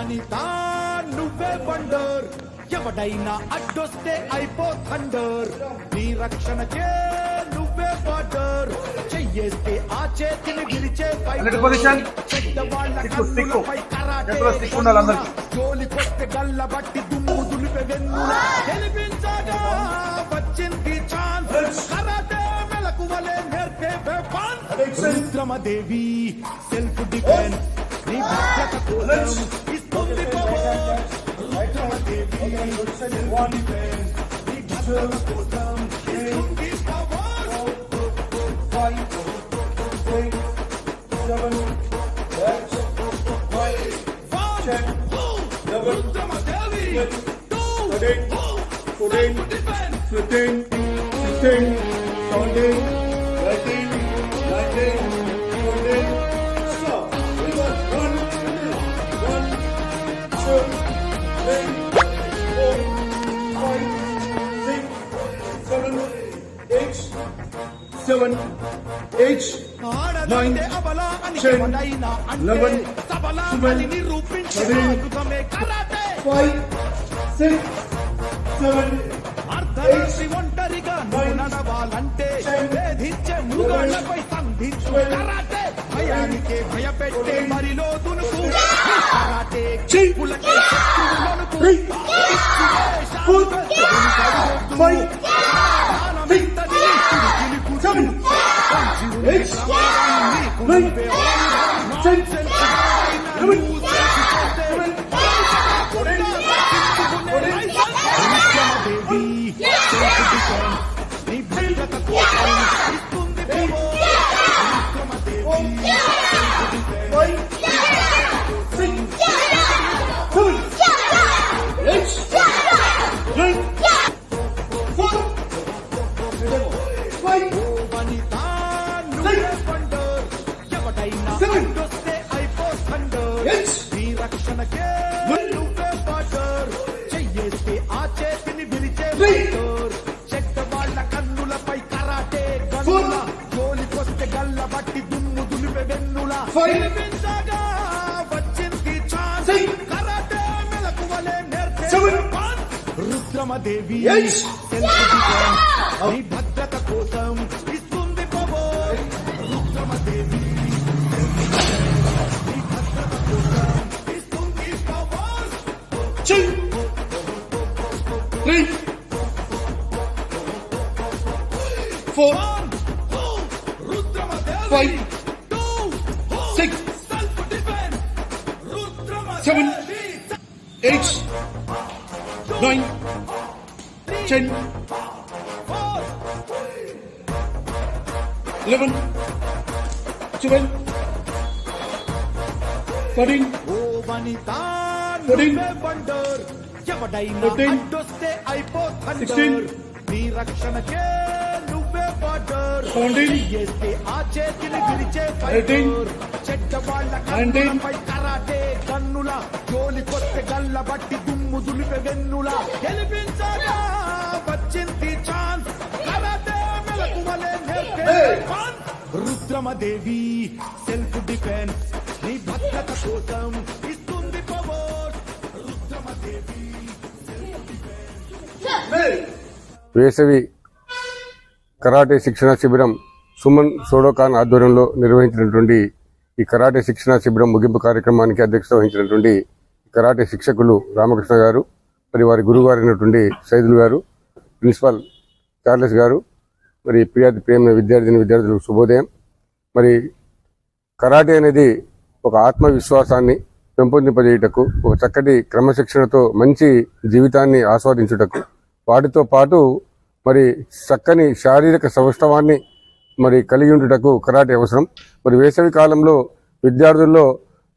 వనితా నువ్వే వండర్, ఎవడైనా అడ్డొస్తే అయిపో థండర్, నీ రక్షణకే నువ్వే బార్డర్, చెయ్యేస్తే ఆ చేతిని విరిచే జోలికొస్తే గల్ల బట్టి దుమ్ము దులిపే వెన్నులా, గెలిపించగా వచ్చింది ఛాన్స్, కరాటే మెలకువలే నేర్పే వెపన్, రుద్రమదేవి సెల్ఫ్ డిఫెన్స్, నీ భద్రత కోసం ఇస్తుంది పవర్, రుద్రమదేవి సెల్ఫ్ డిఫెన్స్, నీ భద్రత కోసం ఇస్తుంది పవర్. 5, 6, 7, 8, 9, 10, రుద్రమదేవి 13, 14, 15, 16, 17, 18, 19, 20. Stop. 1, 2, 3, 4, 5, 6, 7, 8, 9, 10, 11, 12, 5, 6, 7, అర్ధరాత్రి ఒంటరిగా నువ్వు నడవాలంటే వేధించే మృగాళ్లపై సంధించు కరాటే, భయానికే భయపెట్టే మరిలో దునుకు కరాటే, చెప్పులకే రుద్రమదేవి నీ భద్రత కోసం ఇస్తుంది పవర్, రుద్రమదేవి నీ భద్రత కోసం ఇస్తుంది పవర్. 2, 3, 4, 5, 6, 7, 8, 9, 10, 11, 12, 13, 14, 15, 16, నీ రక్షణకే నువ్వే బార్డర్, 17, ఆ చేతిని విరిచే 18, చెడ్డ వాళ్ళ 19, కరాటే కన్నుల, జోలికొస్తే గల్ల బట్టి దుమ్ము దులిపే వెన్నులా, గెలిపించగా వచ్చింది ఛాన్స్, కరాటే మెలకువలే నేర్పే ఛాన్స్, రుద్రమదేవి సెల్ఫ్ డిఫెన్స్, నీ భద్రత కోసం ఇస్తుంది పవర్, రుద్రమదేవి. వేసవి కరాటే శిక్షణ శిబిరం సుమన్ సోడోకాన్ ఆధ్వర్యంలో నిర్వహించినటువంటి ఈ కరాటే శిక్షణ శిబిరం ముగింపు కార్యక్రమానికి అధ్యక్షత వహించినటువంటి కరాటే శిక్షకులు రామకృష్ణ గారు, మరి వారి గురుగారు అయినటువంటి సైదులు గారు, ప్రిన్సిపాల్ చార్లెస్ గారు, మరి ప్రియమైన విద్యార్థులకు శుభోదయం. మరి కరాటే అనేది ఒక ఆత్మవిశ్వాసాన్ని పెంపొందింపజేయుటకు, ఒక చక్కటి క్రమశిక్షణతో మంచి జీవితాన్ని ఆస్వాదించుటకు, వాటితో పాటు మరి చక్కని శారీరక సౌష్ఠవాన్ని మరి కలిగి ఉండుటకు కరాటే అవసరం. మరి వేసవి కాలంలో విద్యార్థుల్లో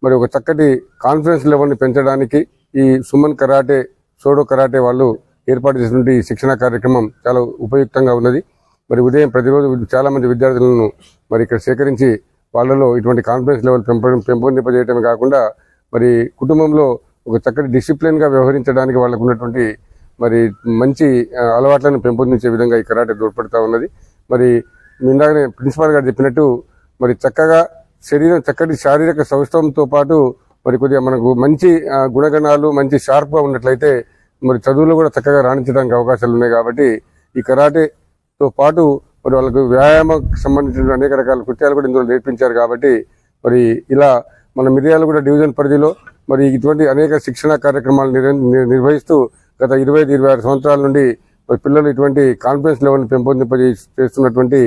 మరి ఒక చక్కటి కాన్ఫిడెన్స్ లెవెల్ని పెంచడానికి ఈ సుమన్ కరాటే సోడో కరాటే వాళ్ళు ఏర్పాటు చేసినటువంటి శిక్షణ కార్యక్రమం చాలా ఉపయుక్తంగా ఉన్నది. మరి ఉదయం ప్రతిరోజు చాలా మంది విద్యార్థులను మరి ఇక్కడ సేకరించి వాళ్ళలో ఇటువంటి కాన్ఫిడెన్స్ లెవెల్ పెంపొందింపజేయటమే కాకుండా మరి కుటుంబంలో ఒక చక్కటి డిసిప్లిన్గా వ్యవహరించడానికి వాళ్ళకు ఉన్నటువంటి మరి మంచి అలవాట్లను పెంపొందించే విధంగా ఈ కరాటే తోడ్పడుతూ ఉన్నది. మరి ఇందాకనే ప్రిన్సిపాల్ గారు చెప్పినట్టు మరి చక్కగా చక్కటి శారీరక సౌష్ఠవంతో పాటు మరి కొద్దిగా మనకు మంచి గుణగణాలు మంచి షార్ప్గా ఉన్నట్లయితే మరి చదువులు కూడా చక్కగా రాణించడానికి అవకాశాలు ఉన్నాయి. కాబట్టి ఈ కరాటేతో పాటు మరి వాళ్ళకు వ్యాయామకు సంబంధించిన అనేక రకాల కృత్యాలు కూడా ఇందులో నేర్పించారు. కాబట్టి మరి ఇలా మన మిర్యాలగూడ డివిజన్ పరిధిలో మరి ఇటువంటి అనేక శిక్షణా కార్యక్రమాలు నిర్వహిస్తూ గత 25-26 సంవత్సరాల నుండి మరి పిల్లలు ఇటువంటి కాన్ఫిడెన్స్ లెవెల్ని చేస్తున్నటువంటి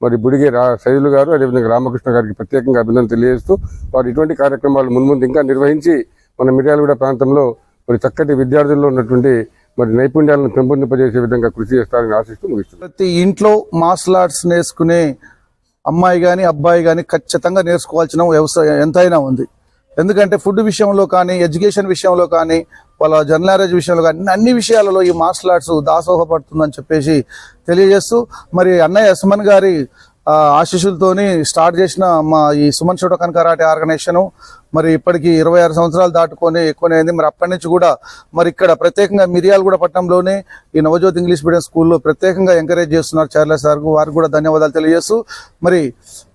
మరి బుడిగే సైదులు గారు అదేవిధంగా రామకృష్ణ గారికి ప్రత్యేకంగా అభినందన తెలియజేస్తూ వారు ఇటువంటి కార్యక్రమాలు ముందు ఇంకా నిర్వహించి మన మిర్యాలగూడ ప్రాంతంలో మరి చక్కటి విద్యార్థుల్లో ఉన్నటువంటి మరి నైపుణ్యాలను పెంపొందింపజేసే విధంగా కృషి చేస్తారని ఆశిస్తూ ముగిస్తున్నారు. ప్రతి ఇంట్లో మార్షల్ ఆర్ట్స్ నేర్చుకునే అమ్మాయి కానీ అబ్బాయి కానీ ఖచ్చితంగా నేర్చుకోవాల్సిన వ్యవసాయం ఎంతైనా ఉంది. ఎందుకంటే ఫుడ్ విషయంలో కానీ ఎడ్యుకేషన్ విషయంలో కానీ వాళ్ళ జనరల్ నాలెడ్జ్ విషయంలో కానీ అన్ని విషయాలలో ఈ మార్షల్ ఆర్ట్స్ దాసోహపడుతుందని చెప్పేసి తెలియజేస్తూ మరి అన్నయ్య సుమన్ గారి ఆశీస్సులతోని స్టార్ట్ చేసిన మా ఈ సుమన్ షోటోకాన్ కరాటే ఆర్గనైజేషన్ మరి ఇప్పటికి 26 సంవత్సరాలు దాటుకొని ఎక్కువైంది. మరి అప్పటి నుంచి కూడా మరి ఇక్కడ ప్రత్యేకంగా మిర్యాలగూడ పట్టణంలోనే ఈ నవజ్యోతి ఇంగ్లీష్ మీడియం స్కూల్లో ప్రత్యేకంగా ఎంకరేజ్ చేస్తున్నారు చార్లెస్ సార్, వారికి కూడా ధన్యవాదాలు తెలియజేస్తూ మరి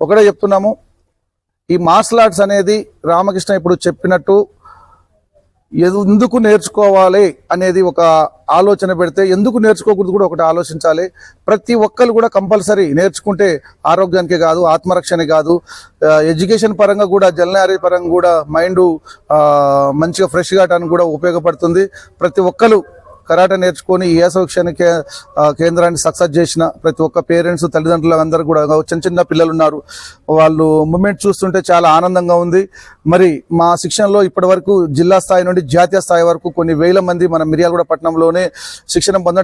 ఒకటే చెప్తున్నాము, ఈ మార్షల్ ఆర్ట్స్ అనేది రామకృష్ణ ఇప్పుడు చెప్పినట్టు ఎందుకు నేర్చుకోవాలి అనేది ఒక ఆలోచన పెడితే ఎందుకు నేర్చుకోకూడదు కూడా ఒకటి ఆలోచించాలి. ప్రతి ఒక్కరు కూడా కంపల్సరీ నేర్చుకుంటే ఆరోగ్యానికే కాదు ఆత్మరక్షణ కాదు ఎడ్యుకేషన్ పరంగా కూడా జనరల్ పరంగా కూడా మైండ్ మంచిగా ఫ్రెష్ కావడానికి కూడా ఉపయోగపడుతుంది. ప్రతి ఒక్కరు కరాటే నేర్చుకొని ఈ శిక్షణ కేంద్రాన్ని సక్సెస్ చేసిన ప్రతి ఒక్క పేరెంట్స్ తల్లిదండ్రులు అందరూ కూడా చిన్న పిల్లలు ఉన్నారు, వాళ్ళు మూమెంట్ చూస్తుంటే చాలా ఆనందంగా ఉంది. మరి మా శిక్షణలో ఇప్పటి వరకు జిల్లా స్థాయి నుండి జాతీయ స్థాయి వరకు కొన్ని వేల మంది మన మిర్యాలగూడ పట్టణంలోనే శిక్షణ పొందడం